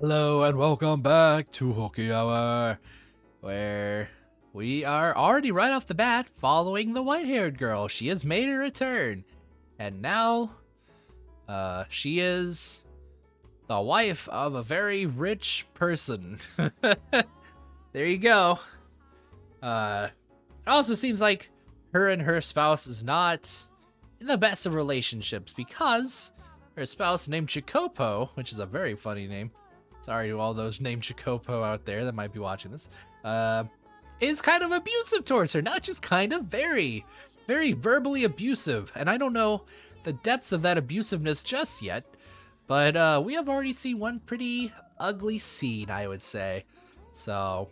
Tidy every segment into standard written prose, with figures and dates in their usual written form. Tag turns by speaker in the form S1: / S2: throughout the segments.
S1: Hello and welcome back to Hooky Hour, where we are already right off the bat following the white-haired girl. She has made her return, and now, she is the wife of a very rich person. There you go. It also seems like her and her spouse is not in the best of relationships because her spouse named Jacopo, which is a very funny name. Sorry to all those named Jacopo out there that might be watching this. Is kind of abusive towards her. Not just kind of, very, very verbally abusive. And I don't know the depths of that abusiveness just yet. But we have already seen one pretty ugly scene, I would say. So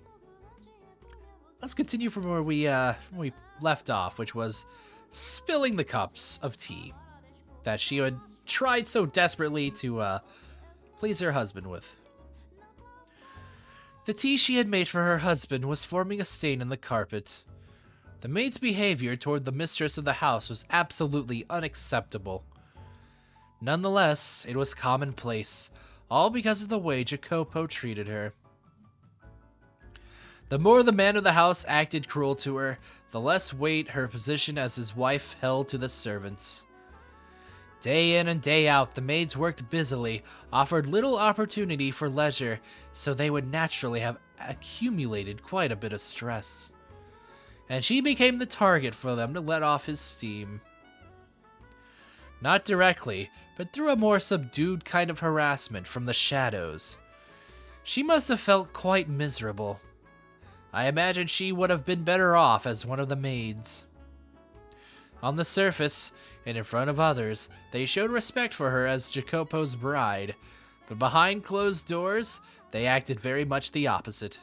S1: let's continue from where we left off, which was spilling the cups of tea that she had tried so desperately to please her husband with. The tea she had made for her husband was forming a stain in the carpet. The maid's behavior toward the mistress of the house was absolutely unacceptable. Nonetheless, it was commonplace, all because of the way Jacopo treated her. The more the man of the house acted cruel to her, the less weight her position as his wife held to the servants. Day in and day out, the maids worked busily, offered little opportunity for leisure, so they would naturally have accumulated quite a bit of stress. And she became the target for them to let off his steam. Not directly, but through a more subdued kind of harassment from the shadows. She must have felt quite miserable. I imagine she would have been better off as one of the maids. On the surface, and in front of others, they showed respect for her as Jacopo's bride, but behind closed doors, they acted very much the opposite.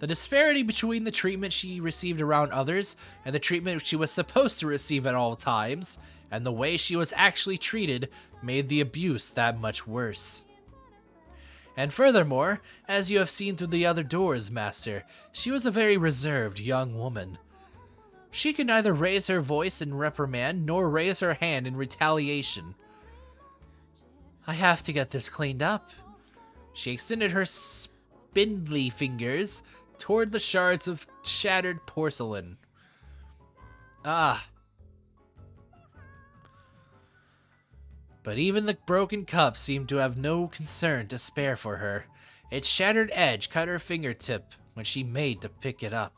S1: The disparity between the treatment she received around others and the treatment she was supposed to receive at all times, and the way she was actually treated, made the abuse that much worse. And furthermore, as you have seen through the other doors, Master, she was a very reserved young woman. She could neither raise her voice in reprimand nor raise her hand in retaliation. I have to get this cleaned up. She extended her spindly fingers toward the shards of shattered porcelain. Ah. But even the broken cup seemed to have no concern to spare for her. Its shattered edge cut her fingertip when she made to pick it up.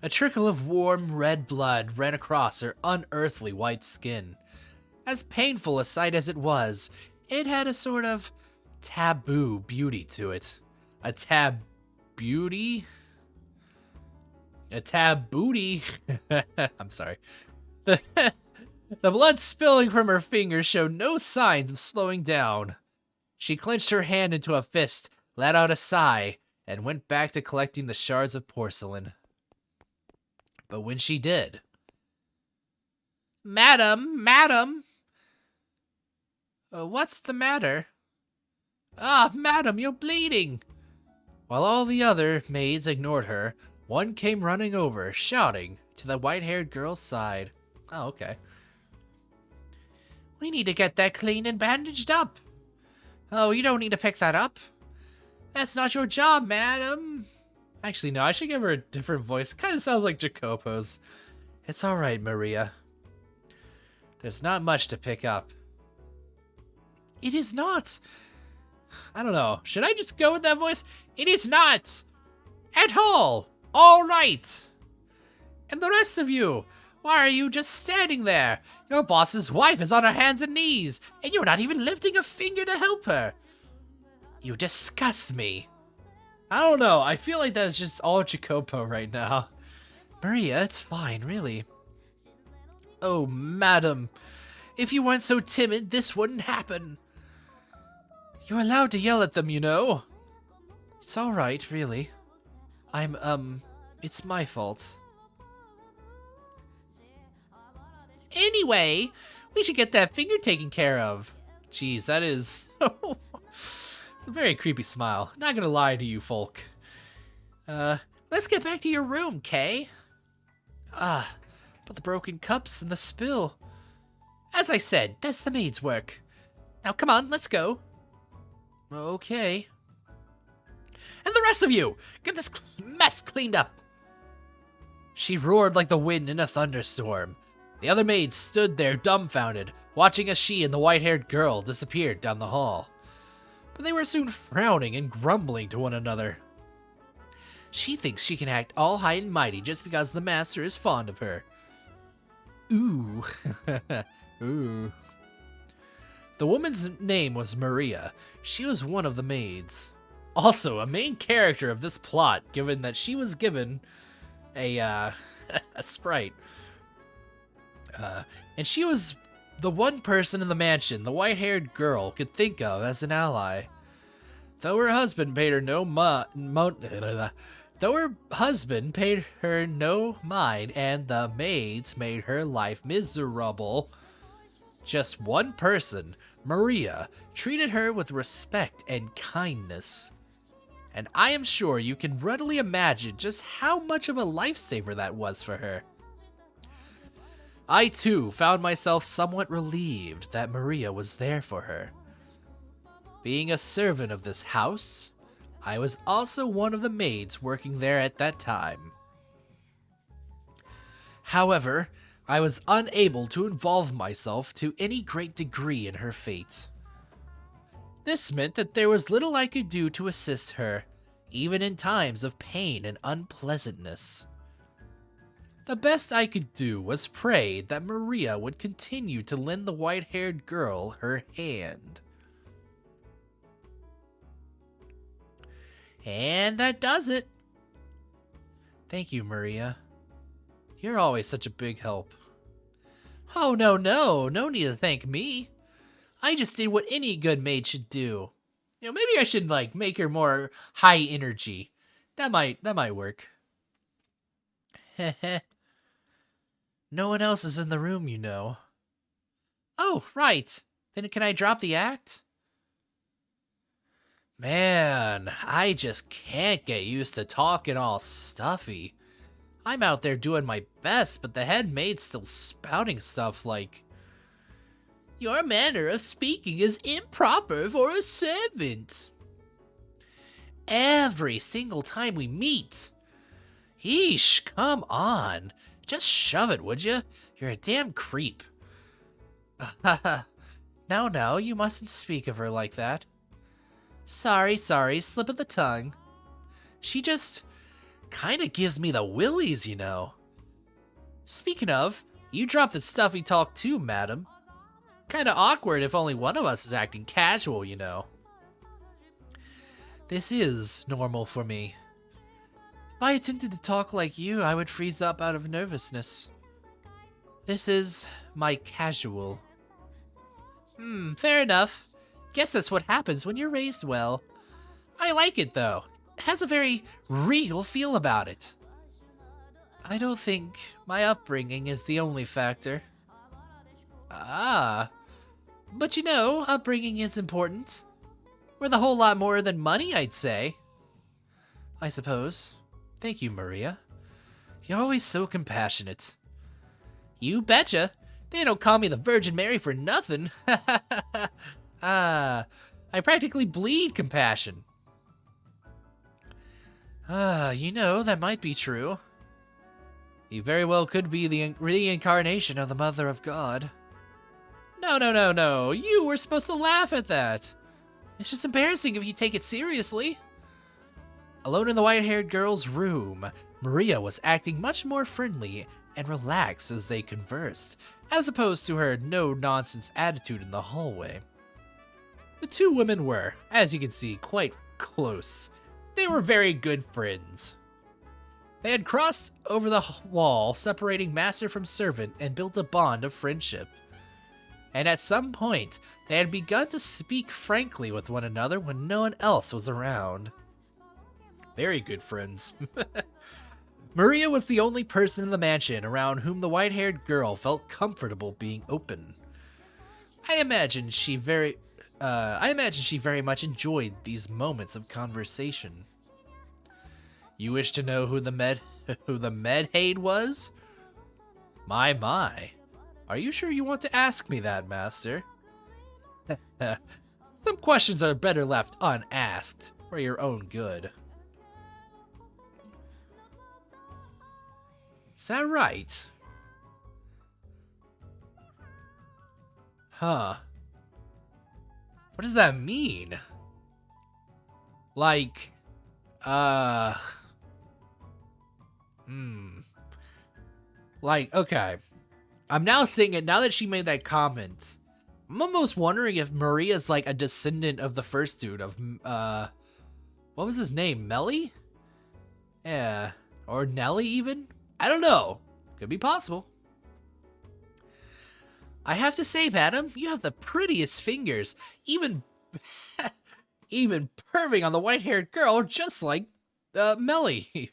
S1: A trickle of warm red blood ran across her unearthly white skin. As painful a sight as it was, it had a sort of taboo beauty to it. A tab beauty? A tab booty? I'm sorry. The blood spilling from her fingers showed no signs of slowing down. She clenched her hand into a fist, let out a sigh, and went back to collecting the shards of porcelain. But when she did... Madam! What's the matter? Ah, madam, you're bleeding! While all the other maids ignored her, one came running over, shouting, to the white-haired girl's side. Oh, okay. We need to get that cleaned and bandaged up. Oh, you don't need to pick that up. That's not your job, madam. Actually, no, I should give her a different voice. It kind of sounds like Jacopo's. It's alright, Maria. There's not much to pick up. It is not. I don't know. Should I just go with that voice? It is not. At all. All right. And the rest of you, why are you just standing there? Your boss's wife is on her hands and knees, and you're not even lifting a finger to help her. You disgust me. I don't know. I feel like that's just all Jacopo right now. Maria, it's fine, really. Oh, madam. If you weren't so timid, this wouldn't happen. You're allowed to yell at them, you know. It's all right, really. It's my fault. Anyway, we should get that finger taken care of. Jeez, that is... It's a very creepy smile. Not gonna lie to you folk. Let's get back to your room, Kay. But the broken cups and the spill. As I said, that's the maid's work. Now come on, let's go. Okay. And the rest of you, get this mess cleaned up. She roared like the wind in a thunderstorm. The other maids stood there dumbfounded, watching as she and the white-haired girl disappeared down the hall. But they were soon frowning and grumbling to one another. She thinks she can act all high and mighty just because the master is fond of her. Ooh. Ooh. The woman's name was Maria. She was one of the maids. Also, a main character of this plot, given that she was given a, a sprite. And she was the one person in the mansion the white-haired girl could think of as an ally. Though her husband paid her no mind, and the maids made her life miserable, just one person, Maria, treated her with respect and kindness. And I am sure you can readily imagine just how much of a lifesaver that was for her. I too found myself somewhat relieved that Maria was there for her. Being a servant of this house, I was also one of the maids working there at that time. However, I was unable to involve myself to any great degree in her fate. This meant that there was little I could do to assist her, even in times of pain and unpleasantness. The best I could do was pray that Maria would continue to lend the white-haired girl her hand. And that does it. Thank you, Maria. You're always such a big help. Oh, no need to thank me. I just did what any good maid should do. Maybe I should, make her more high energy. That might work. Heh. No one else is in the room, you know. Oh, right. Then can I drop the act? Man, I just can't get used to talking all stuffy. I'm out there doing my best, but the head maid's still spouting stuff like, "Your manner of speaking is improper for a servant." Every single time we meet. Yeesh, come on. Just shove it, would you? You're a damn creep. Now, you mustn't speak of her like that. Sorry, slip of the tongue. She just kinda gives me the willies, you know. Speaking of, you dropped the stuffy talk too, madam. Kinda awkward if only one of us is acting casual, you know. This is normal for me. If I attempted to talk like you, I would freeze up out of nervousness. This is my casual. Fair enough. Guess that's what happens when you're raised well. I like it, though. It has a very real feel about it. I don't think my upbringing is the only factor. But you know, upbringing is important. Worth a whole lot more than money, I'd say. I suppose. Thank you, Maria. You're always so compassionate. You betcha. They don't call me the Virgin Mary for nothing. I practically bleed compassion. You know, that might be true. You very well could be the reincarnation of the Mother of God. No. You were supposed to laugh at that. It's just embarrassing if you take it seriously. Alone in the white-haired girl's room, Maria was acting much more friendly and relaxed as they conversed, as opposed to her no-nonsense attitude in the hallway. The two women were, as you can see, quite close. They were very good friends. They had crossed over the wall separating master from servant and built a bond of friendship. And at some point, they had begun to speak frankly with one another when no one else was around. Very good friends. Maria was the only person in the mansion around whom the white-haired girl felt comfortable being open. I imagine she very much enjoyed these moments of conversation. You wish to know who the medhaid was? My. Are you sure you want to ask me that, master? Some questions are better left unasked for your own good. Is that right? Huh. What does that mean? Like, Like, okay. I'm now seeing it, now that she made that comment. I'm almost wondering if Maria's like a descendant of the first dude, of, what was his name? Melly? Yeah. Or Nelly, even? I don't know. Could be possible. I have to say, madam, you have the prettiest fingers. Even even perving on the white-haired girl, just like Melly.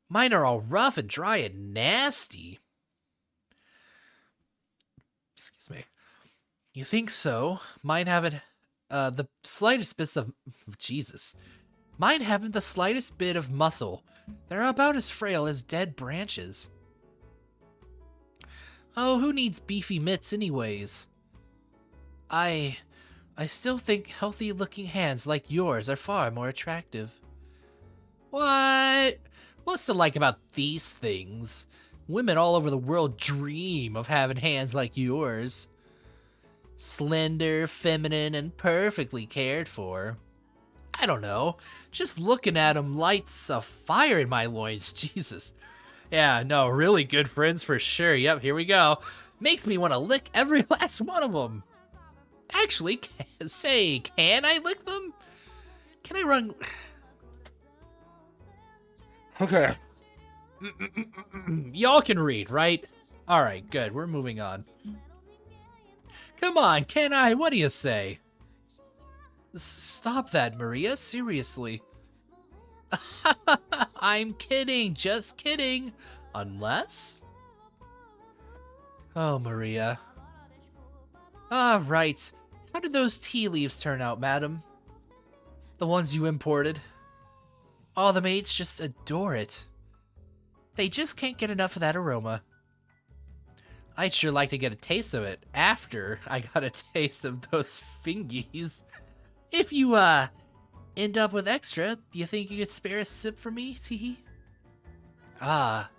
S1: Mine are all rough and dry and nasty. Excuse me. You think so? Mine haven't the slightest bit of Jesus. Mine haven't the slightest bit of muscle. They're about as frail as dead branches. Oh, who needs beefy mitts anyways? I still think healthy-looking hands like yours are far more attractive. What? What's to like about these things? Women all over the world dream of having hands like yours. Slender, feminine, and perfectly cared for. I don't know. Just looking at them lights a fire in my loins. Jesus. Yeah, no, really good friends for sure. Yep, here we go. Makes me want to lick every last one of them. Actually, can I lick them? Can I run? Okay. Y'all can read, right? Alright, good. We're moving on. Come on, can I? What do you say? Stop that, Maria. Seriously. I'm kidding. Just kidding. Unless? Oh, Maria. Ah, right. How did those tea leaves turn out, madam? The ones you imported? All the maids just adore it. They just can't get enough of that aroma. I'd sure like to get a taste of it after I got a taste of those fingies. If you, end up with extra, do you think you could spare a sip for me, Teehee? Ah,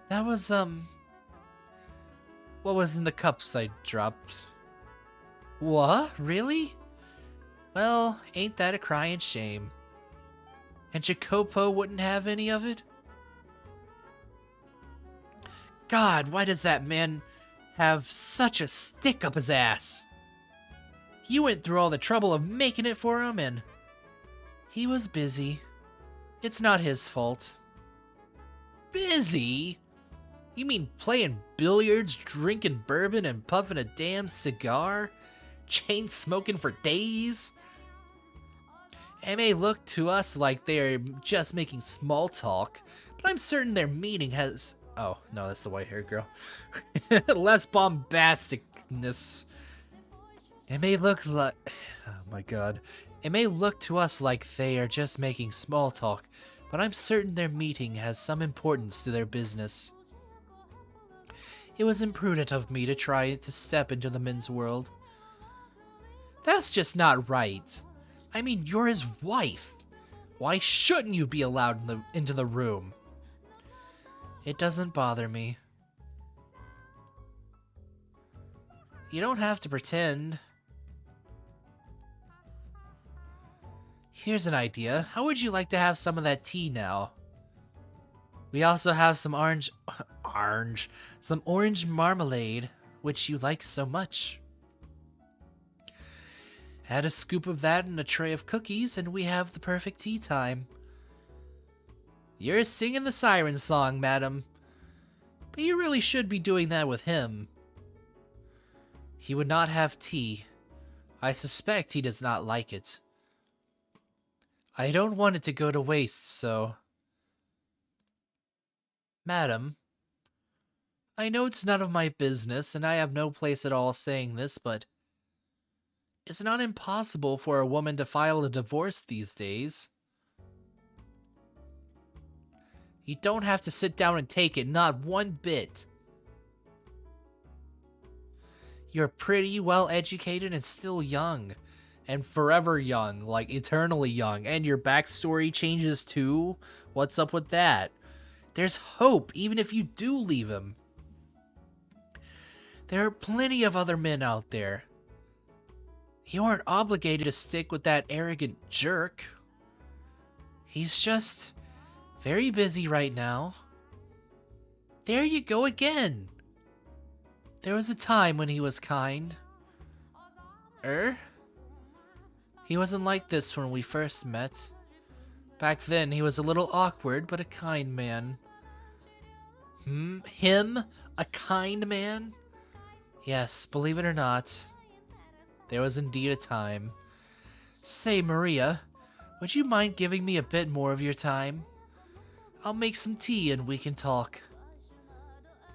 S1: that was, what was in the cups I dropped? What? Really? Well, ain't that a crying shame. And Jacopo wouldn't have any of it? God, why does that man have such a stick up his ass? You went through all the trouble of making it for him, and he was busy. It's not his fault. Busy? You mean playing billiards, drinking bourbon, and puffing a damn cigar? Chain smoking for days? It may look to us like they're just making small talk, but I'm certain their meeting has... Oh, no, that's the white-haired girl. Less bombasticness. It may look like... Oh my god. It may look to us like they are just making small talk, but I'm certain their meeting has some importance to their business. It was imprudent of me to try to step into the men's world. That's just not right. I mean, you're his wife. Why shouldn't you be allowed into the room? It doesn't bother me. You don't have to pretend. Here's an idea. How would you like to have some of that tea now? We also have some some orange marmalade, which you like so much. Add a scoop of that and a tray of cookies, and we have the perfect tea time. You're singing the siren song, madam. But you really should be doing that with him. He would not have tea. I suspect he does not like it. I don't want it to go to waste, so... Madam, I know it's none of my business, and I have no place at all saying this, but... It's not impossible for a woman to file a divorce these days. You don't have to sit down and take it, not one bit. You're pretty, well educated, and still young. And forever young, like eternally young. And your backstory changes too? What's up with that? There's hope, even if you do leave him. There are plenty of other men out there. You aren't obligated to stick with that arrogant jerk. He's just very busy right now. There you go again. There was a time when he was kind. He wasn't like this when we first met. Back then, he was a little awkward, but a kind man. Him? A kind man? Yes, believe it or not. There was indeed a time. Say, Maria, would you mind giving me a bit more of your time? I'll make some tea and we can talk.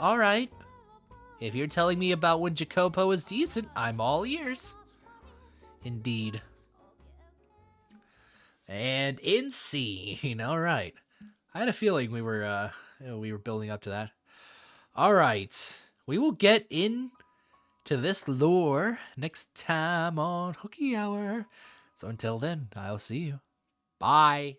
S1: Alright. If you're telling me about when Jacopo is decent, I'm all ears. Indeed. And in scene. Alright. I had a feeling we were building up to that. Alright. We will get in to this lore next time on Hooky Hour. So until then, I'll see you. Bye.